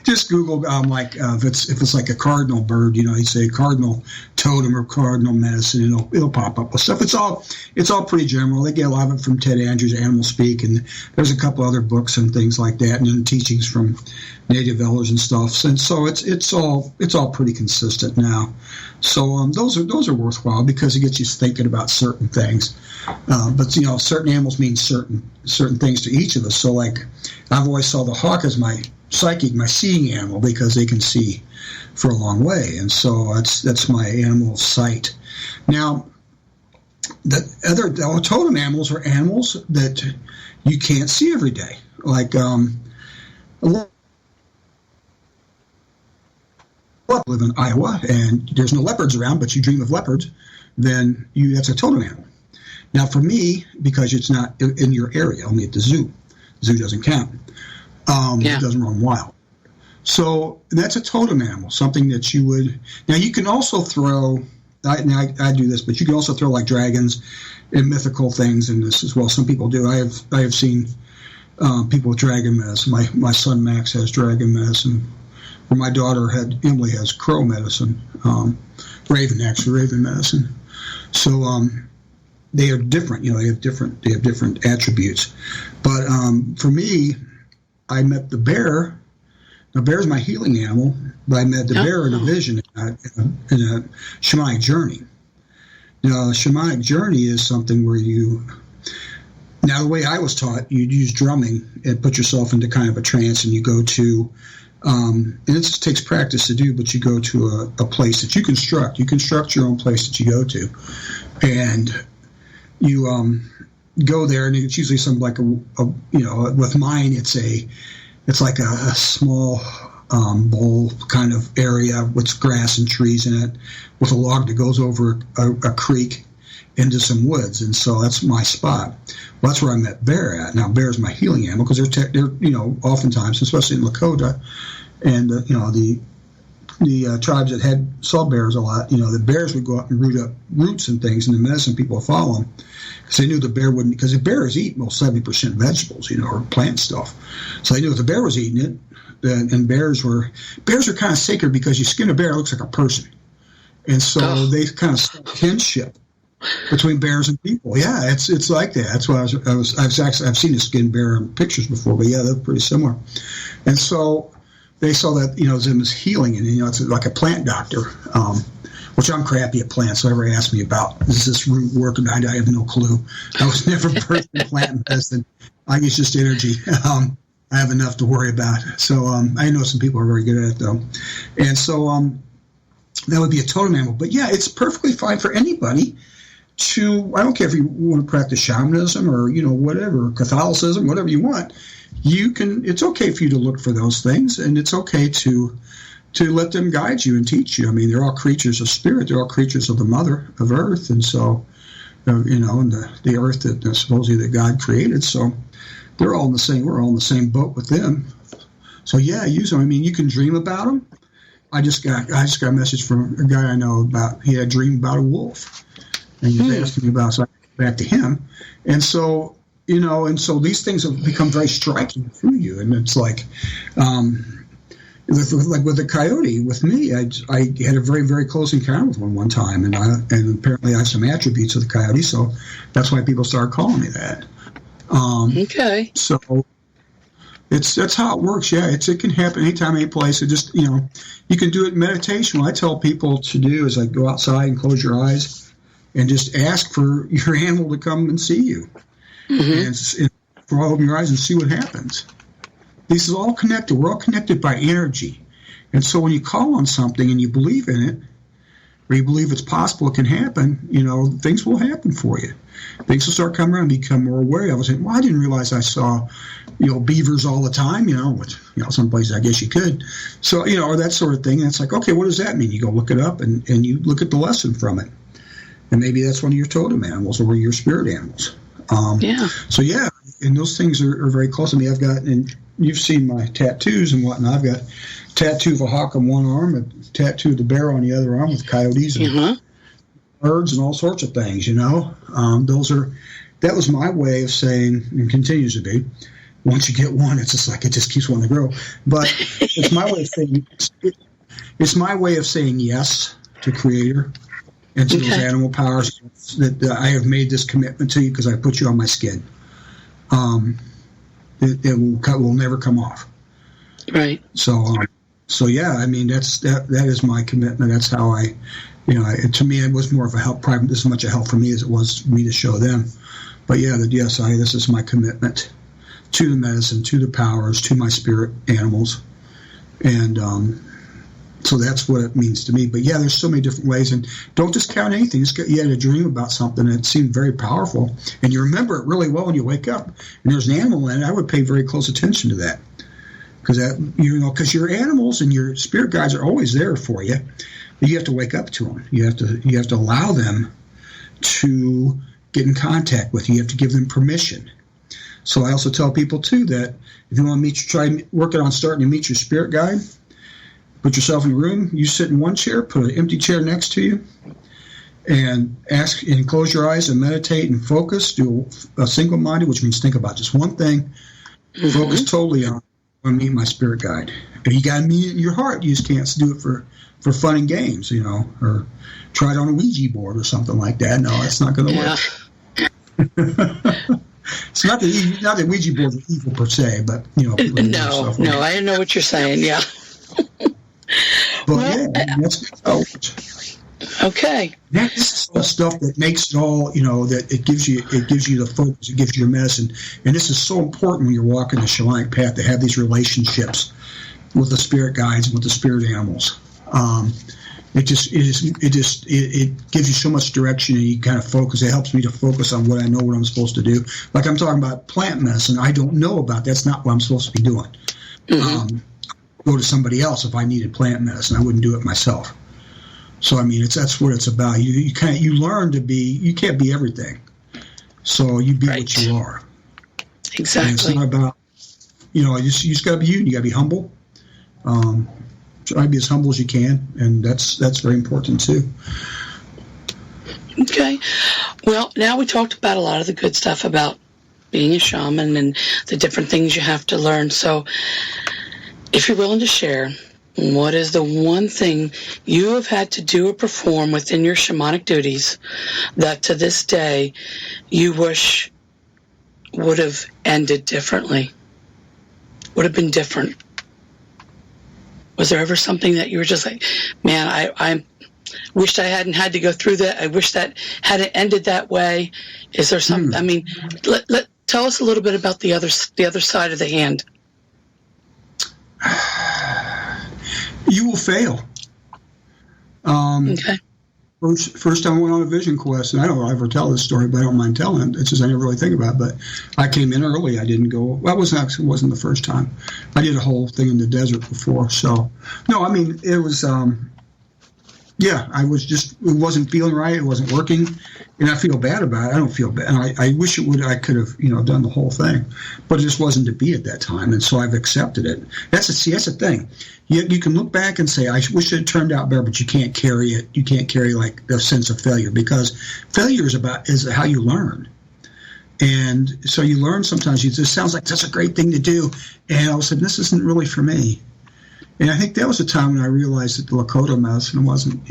Just Google if it's like a cardinal bird, you say cardinal totem or cardinal medicine, and it'll pop up with stuff. It's all pretty general. They get a lot of it from Ted Andrews' Animal Speak, and there's a couple other books and things like that, and then teachings from native elders and stuff. And so it's all pretty consistent now. So those are worthwhile because it gets you thinking about certain things. But certain animals mean certain things to each of us. So like I've always saw the hawk as my psychic, my seeing animal, because they can see for a long way, and so that's my animal of sight. Now, the totem animals are animals that you can't see every day. Like I live in Iowa, and there's no leopards around, but you dream of leopards, then that's a totem animal. Now, for me, because it's not in your area, only at the zoo. The zoo doesn't count. It doesn't run wild. So that's a totem animal, something that you would. Now, you can also throw. I do this, but you can also throw like dragons and mythical things in this as well. Some people do. I have seen people with dragon medicine. My son Max has dragon medicine. Or my daughter Emily has crow medicine. Raven medicine. So they are different. They have different attributes. But for me, I met the bear. Now, bear is my healing animal, but I met the bear in a vision in a shamanic journey. Now, a shamanic journey is something where now the way I was taught, you'd use drumming and put yourself into kind of a trance, and you go to, and it takes practice to do, but you go to a place that you construct. You construct your own place that you go to, and you go there, and it's usually something like with mine, it's like a small bowl kind of area with grass and trees in it, with a log that goes over a creek into some woods, and so that's my spot. Well, that's where I met bear at. Now, bear is my healing animal because they're oftentimes, especially in Lakota, and the tribes that saw bears a lot, the bears would go out and root up roots and things, and the medicine people would follow them because they knew the bear wouldn't, because the bears eat most 70% vegetables, or plant stuff. So they knew if the bear was eating it, and bears are kind of sacred because you skin a bear, it looks like a person, and so they kind of start kinship between bears and people. Yeah, it's like that. That's why I've seen a skinned bear in pictures before, but yeah, they're pretty similar, and so. They saw that, them as healing, and, it's like a plant doctor, which I'm crappy at plants, so ever asked me about, does this root work? And I have no clue. I was never versed in plant medicine. I guess just energy. I have enough to worry about. So I know some people are very good at it, though. And so that would be a totem animal. But, yeah, it's perfectly fine for anybody I don't care if you want to practice shamanism or, whatever, Catholicism, whatever you want. It's okay for you to look for those things, and it's okay to let them guide you and teach you. I mean, they're all creatures of spirit. They're all creatures of the Mother of Earth, and so, and the earth that supposedly that God created. So we're all in the same boat with them. So yeah, use them. I mean, you can dream about them. I just got a message from a guy I know about. He had a dream about a wolf, and he was asking me about. So I went back to him, and so. And so these things have become very striking through you. And it's like, with the coyote, with me, I had a very, very close encounter with one time. And apparently I have some attributes of the coyote. So that's why people started calling me that. Okay. So that's how it works. Yeah. It can happen anytime, any place. It just, you can do it in meditation. What I tell people to do is go outside and close your eyes and just ask for your animal to come and see you. And open your eyes and see what happens. This is all connected. We're all connected by energy. And so when you call on something and you believe in it, or you believe it's possible it can happen, things will happen for you. Things will start coming around and become more aware. I was saying, I didn't realize I saw, beavers all the time, which, some places I guess you could. So, or that sort of thing. And it's like, okay, what does that mean? You go look it up and you look at the lesson from it. And maybe that's one of your totem animals or your spirit animals. So yeah, and those things are very close to me. I've got, and you've seen my tattoos and whatnot. I've got a tattoo of a hawk on one arm, a tattoo of the bear on the other arm with coyotes and birds and all sorts of things. That was my way of saying, and continues to be. Once you get one, it's just like it just keeps wanting to grow. But it's my way of saying it's my way of saying yes to Creator. And to those animal powers that I have made this commitment to you because I put you on my skin. It will never come off. Right. So yeah, I mean that is my commitment. That's how to me it was more of a help. Probably as much a help for me as it was for me to show them. But yeah, this is my commitment to the medicine, to the powers, to my spirit animals, and. So that's what it means to me. But yeah, there's so many different ways, and don't discount anything. You had a dream about something that seemed very powerful, and you remember it really well when you wake up, and there's an animal in it. I would pay very close attention to that, because your animals and your spirit guides are always there for you. But you have to wake up to them. You have to allow them to get in contact with you. You have to give them permission. So I also tell people, too, that if you want to try working on starting to meet your spirit guide, put yourself in a room, you sit in one chair, put an empty chair next to you, and ask and close your eyes and meditate and focus. Do a single-minded, which means think about just one thing. Focus totally on meet my spirit guide. If you got to meet it in your heart, you just can't do it for fun and games, or try it on a Ouija board or something like that. No, it's not going to work. It's not that Ouija boards are evil per se, but No, I know what you're saying. Yeah. But that's how it works. Okay. That's the stuff that makes it all, that it gives you the focus, it gives you your medicine. And this is so important when you're walking the shamanic path to have these relationships with the spirit guides and with the spirit animals. It gives you so much direction, and you kind of focus. It helps me to focus on what I know, what I'm supposed to do. Like I'm talking about plant medicine, I don't know about. That's not what I'm supposed to be doing. Go to somebody else if I needed plant medicine. I wouldn't do it myself. So that's what it's about. You learn to be. You can't be everything. So you be what you are. Exactly. And it's not about. You just got to be you. And you got to be humble. Try to be as humble as you can, and that's very important too. Okay. Well, now we talked about a lot of the good stuff about being a shaman and the different things you have to learn. So, if you're willing to share, what is the one thing you have had to do or perform within your shamanic duties that to this day you wish would have ended differently? Would have been different? Was there ever something that you were just like, man, I wished I hadn't had to go through that. I wish that hadn't ended that way. Is there something? Tell us a little bit about the other side of the hand. You will fail. Okay. First time I went on a vision quest, and I don't ever tell this story, but I don't mind telling it. It's just I never really think about it. But I came in early. I didn't go. Well, it wasn't the first time. I did a whole thing in the desert before. So, no, it was. I was just. It wasn't feeling right. It wasn't working, and I feel bad about it. I don't feel bad. And I wish it would. I could have, done the whole thing, but it just wasn't to be at that time, and so I've accepted it. That's the thing. You can look back and say, I wish it had turned out better, but you can't carry it. You can't carry like a sense of failure, because failure is how you learn. And so you learn sometimes. It sounds like that's a great thing to do, and all of a sudden this isn't really for me. And I think that was the time when I realized that the Lakota medicine wasn't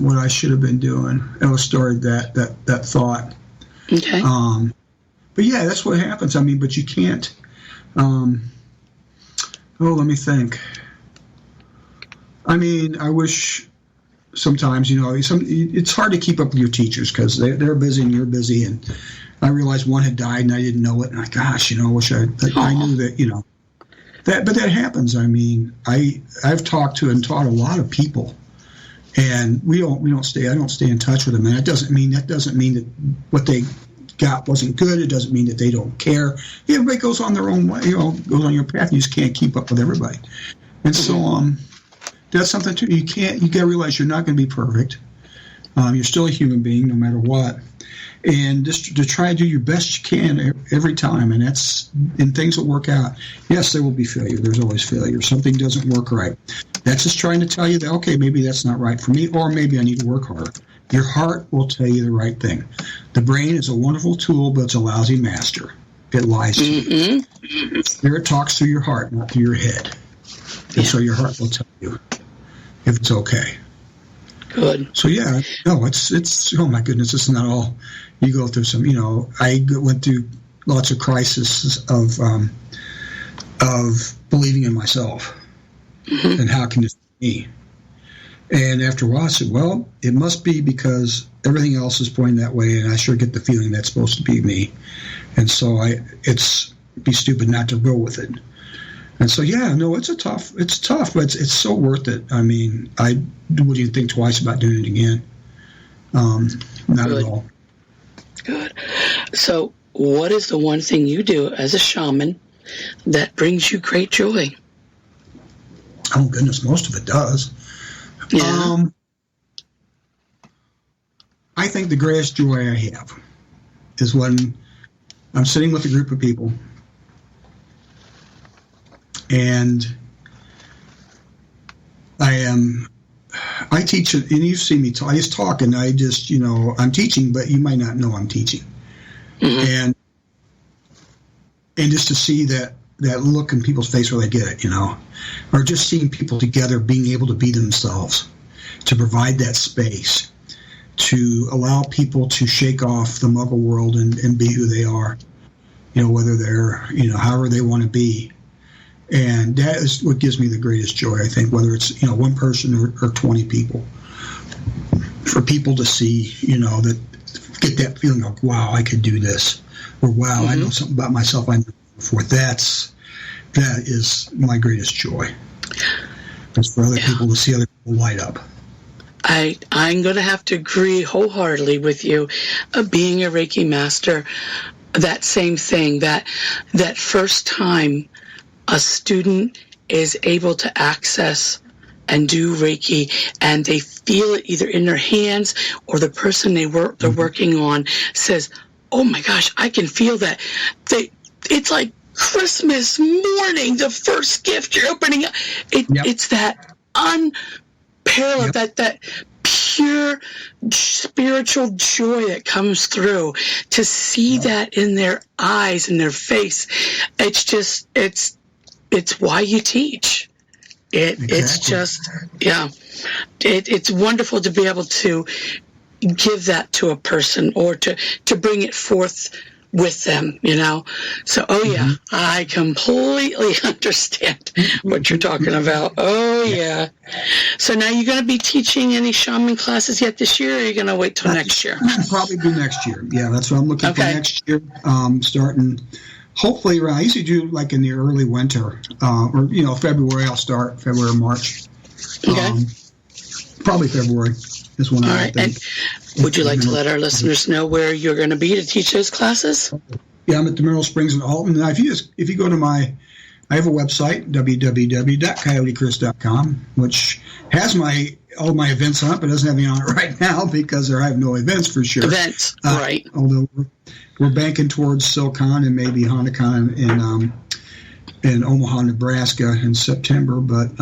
what I should have been doing. It was started that thought. Okay. But yeah, that's what happens. But you can't. Let me think. I wish sometimes, it's hard to keep up with your teachers because they're busy and you're busy. And I realized one had died and I didn't know it. And I wish I knew that, but that happens. I've talked to and taught a lot of people, and I don't stay in touch with them. And that doesn't mean that what they got wasn't good. It doesn't mean that they don't care. Everybody goes on their own way, goes on your path. You just can't keep up with everybody. And so that's something too. You got to realize you're not going to be perfect. You're still a human being no matter what. And just to try to do your best you can every time, and things will work out. Yes, there will be failure. There's always failure. Something doesn't work right. That's just trying to tell you that, okay, maybe that's not right for me, or maybe I need to work harder. Your heart will tell you the right thing. The brain is a wonderful tool, but it's a lousy master. It lies to you. Spirit talks through your heart, not through your head. And so your heart will tell you if it's okay. Good. So it's oh my goodness, it's not all. You go through some, I went through lots of crises of believing in myself, and how can this be me? And after a while, I said, well, it must be because everything else is pointing that way, and I sure get the feeling that's supposed to be me. And so it'd be stupid not to go with it. And so, it's tough, but it's so worth it. I wouldn't even think twice about doing it again. Not at all. Good. So what is the one thing you do as a shaman that brings you great joy? Oh, goodness, most of it does. Yeah. I think the greatest joy I have is when I'm sitting with a group of people and I teach, and you see me talk, I just talk, and I just, I'm teaching, but you might not know I'm teaching. Mm-hmm. And just to see that look in people's face where they get it, or just seeing people together being able to be themselves, to provide that space, to allow people to shake off the muggle world and be who they are, whether they're, however they want to be. And that is what gives me the greatest joy, I think, whether it's, one person or 20 people. For people to see, that get that feeling of, wow, I could do this. Or, wow, I know something about myself I never knew before. That is my greatest joy. It's for other people to see other people light up. I'm going to have to agree wholeheartedly with you. Being a Reiki master, that same thing, that first time a student is able to access and do Reiki, and they feel it either in their hands or the person they're working on says, "Oh my gosh, I can feel that." It's like Christmas morning, the first gift you're opening up. It's that unparalleled, that pure spiritual joy that comes through. To see that in their eyes and their face, it's why you teach. It's just, it's wonderful to be able to give that to a person or to bring it forth with them, So, I completely understand what you're talking about. Oh, yeah. So now you're going to be teaching any shaman classes yet this year, or are you going to wait till next year? Probably be next year. Yeah, that's what I'm looking for next year, starting... Hopefully, I usually do like in the early winter, or February. I'll start February, March. Okay. Probably February is when I think. And would you like to let our listeners know where you're going to be to teach those classes? Yeah, I'm at the Mineral Springs in Alton. Now, if you go to I have a website, www.coyotechris.com, which has all my events on it, but doesn't have any on it right now because I have no events for sure. Events, right. Although we're banking towards SoCon and maybe HondaCon in Omaha, Nebraska in September. But,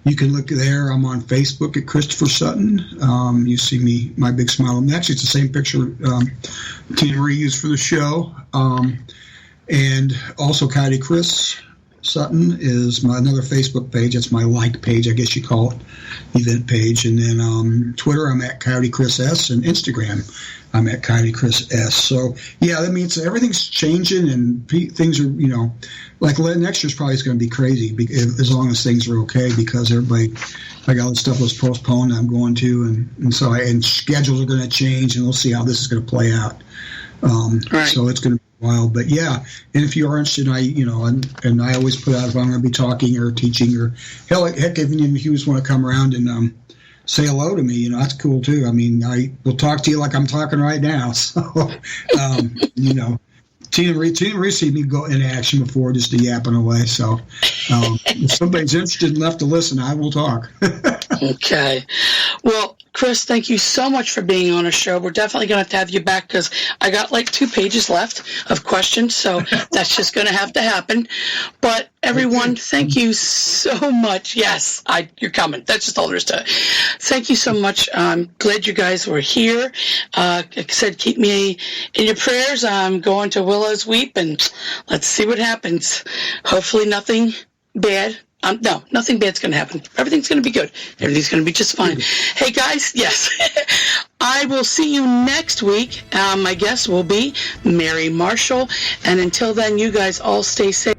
you can look there. I'm on Facebook at Christopher Sutton. You see me, my big smile. And actually, it's the same picture Tina Marie used for the show. And also Coyote Chris Sutton is another Facebook page. That's my like page, I guess you call it, event page. And then Twitter, I'm at Coyote Chris S, and Instagram, I'm at Coyote Chris S. So, that means everything's changing, and things are, like next year's probably going to be crazy as long as things are okay, because everybody, like all the stuff was postponed, I'm going to, and schedules are going to change, and we'll see how this is going to play out. So it's going to be wild, but and if you are interested, and I always put out if I'm going to be talking or teaching, or heck, even if you just want to come around and say hello to me, that's cool too. I mean, I will talk to you like I'm talking right now. So, Tina Marie seen me go in action before, just yapping away. So, if somebody's interested and left to listen, I will talk. Okay. Well, Chris, thank you so much for being on our show. We're definitely going to have you back because I got like 2 pages left of questions, so that's just going to have to happen. But everyone, thank you so much. Yes, you're coming. That's just all there is to it. Thank you so much. I'm glad you guys were here. Like I said, keep me in your prayers. I'm going to Willow's Weep, and let's see what happens. Hopefully nothing bad. No, nothing bad's going to happen. Everything's going to be good. Everything's going to be just fine. Hey, guys, yes. I will see you next week. My guest will be Mary Marshall. And until then, you guys all stay safe.